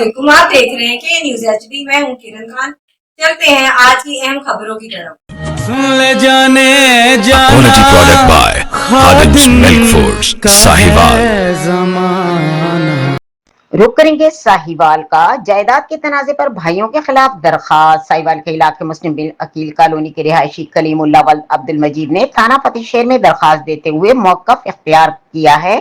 अस्सलामुअलैकुम, आप देख रहे हैं के न्यूज़ एचडी। मैं हूं किरण खान। चलते हैं आज की अहम खबरों की तरफ। ले जाने जाना Quality product by Khadim's Milk Foods, Sahiwal। ज़माना। रुक करेंगे साहिवाल का। जायदाद के तनाजे पर भाइयों के खिलाफ दरखास्त। साहिवाल के इलाके मुस्लिम बिन अकील कॉलोनी के रिहायशी कलीमुल्लाह वल्द अब्दुल मजीद ने थाना फतेहशहर में दरखास्त देते हुए मौक़िफ़ इख्तियार किया है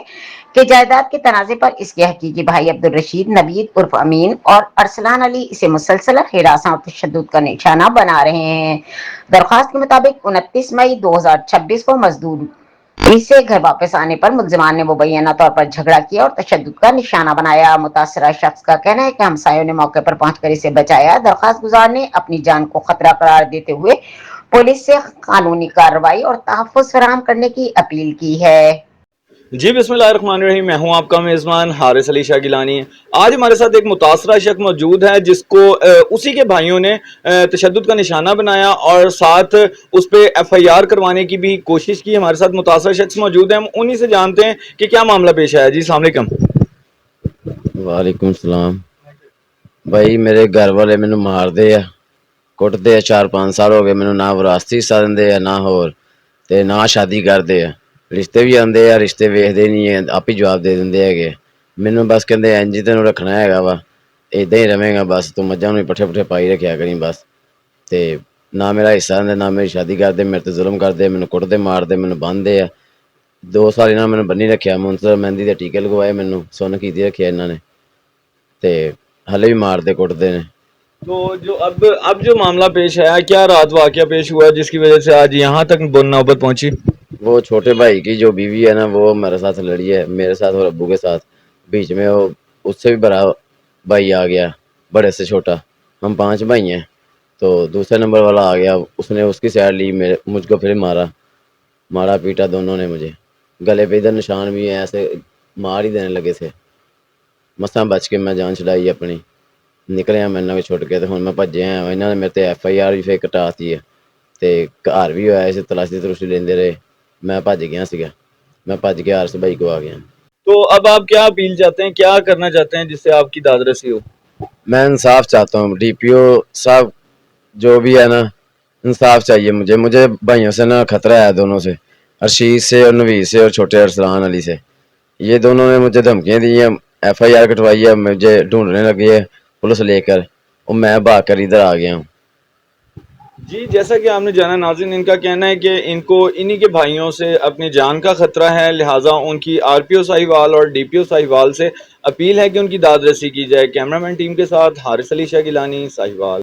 कि जायदाद के तनाजे पर इसके हकीकी भाई अब्दुल रशीद नवीद उर्फ अमीन और अरसलान अली इसे मुसलसल हिरासत और तशद्दुद का निशाना बना रहे हैं। दरखास्त के मुताबिक 29 मई 2026 को मजदूर इसे घर वापस आने पर मुलजिमान ने मुबैना तौर पर झगड़ा किया और तशद्दुद का निशाना बनाया। मुतासरा शख्स का कहना है कि हमसायों ने मौके पर पहुंचकर इसे बचाया। दरखास्त गुजार ने अपनी जान को खतरा करार देते हुए पुलिस से कानूनी कार्रवाई और तहफ़्फ़ुज़ फराहम करने की अपील की है। जी बिस्मिल्लाहिर्रहमानिर्रहीम, मैं हूं आपका मेज़बान हारिस अली शाह गिलानी। आज हमारे साथ एक मुतासरा शख्स मौजूद है जिसको उसी के भाइयों ने तशद्दुद का निशाना बनाया और साथ उस पर FIR करवाने की भी कोशिश की। हमारे साथ मुतासरा शख्स मौजूद है, हम उन्हीं से जानते हैं कि क्या मामला पेश आया। जी अस्सलाम वालेकुम। वालेकुम सलाम। भाई मेरे घर वाले मैनू मारदे आ, कुटदे आ। 4-5 साल हो गए मैनू ना विरासती हिस्सा दिंदे आ ना होर ते ना शादी करदे आ। रिश्ते भी आंदे आ, रिश्ते वेखदे नहीं है, आप ही जवाब दे दिंदे हैगे। मैनू बस कहंदे इंज ही तैनूं रखना हैगा वा, इदां ही रवेंगा बस, तू मज्झां नूं पट्ठे पुट्ठे पाई रखिया करी बस। ते ना मेरा हिस्सा दिंदे ना मेरी शादी करदे, मेरे ते जुल्म करदे, मैनू कुटदे मारदे, मैनू बन्नदे आ। 2 साल इन्हां मैनू बन्नी रखिया, मुंसर मेहंदी दे टीके लगवाए, मैनू सुन्न कीती रखिया इन्हां ने ते हले भी मारदे कुटदे ने। तो जो अब जो मामला पेश आया, क्या रात वाकया पेश हुआ जिसकी वजह से आज यहाँ तक नौबत पहुंची? वो छोटे भाई की जो बीवी है ना, वो मेरे साथ लड़ी है, मेरे साथ और अब्बू के साथ। बीच में वो उससे भी बड़ा भाई आ गया, बड़े से छोटा। हम 5 भाई हैं, तो दूसरे नंबर वाला आ गया, उसने उसकी साइड ली, मुझको फिर मारा पीटा दोनों ने मुझे। गले पे इधर निशान भी हैं, ऐसे मार ही देने लगे थे। मसां बच के मैं जान छुड़ाई अपनी, निकलिया मैं इन्होंने छुट के। तो हुण मैं भज्जे आया, इन्होंने मेरे ते FIR भी फिर कटाती है ते घर भी होया, इसे तलाशी तलूशी लेंदे रहे। मैं भज गया सीगा, मैं भज के हारिस भाई को आ गया। तो अब आप क्या अपील चाहते हैं, क्या करना चाहते हैं जिससे आपकी दादरसी हो? मैं इंसाफ चाहता हूँ, DPO साहब जो भी है ना, इंसाफ चाहिए मुझे भाइयों से ना खतरा है, दोनों से, अर्शीद से और नवीद से और छोटे अरसलान अली से। ये दोनों ने मुझे धमकियाँ दी हैं, FIR कटवाई है, मुझे ढूंढने लगी है पुलिस लेकर, और मैं भाग कर इधर आ गया हूँ। जी जैसा कि आपने जाना नाज़रीन, इनका कहना है कि इनको इन्हीं के भाइयों से अपनी जान का खतरा है, लिहाजा उनकी RPO साहिवाल और DPO साहिवाल से अपील है कि उनकी दादरसी की जाए। कैमरामैन टीम के साथ हारिस अली शाह गिलानी, साहिवाल।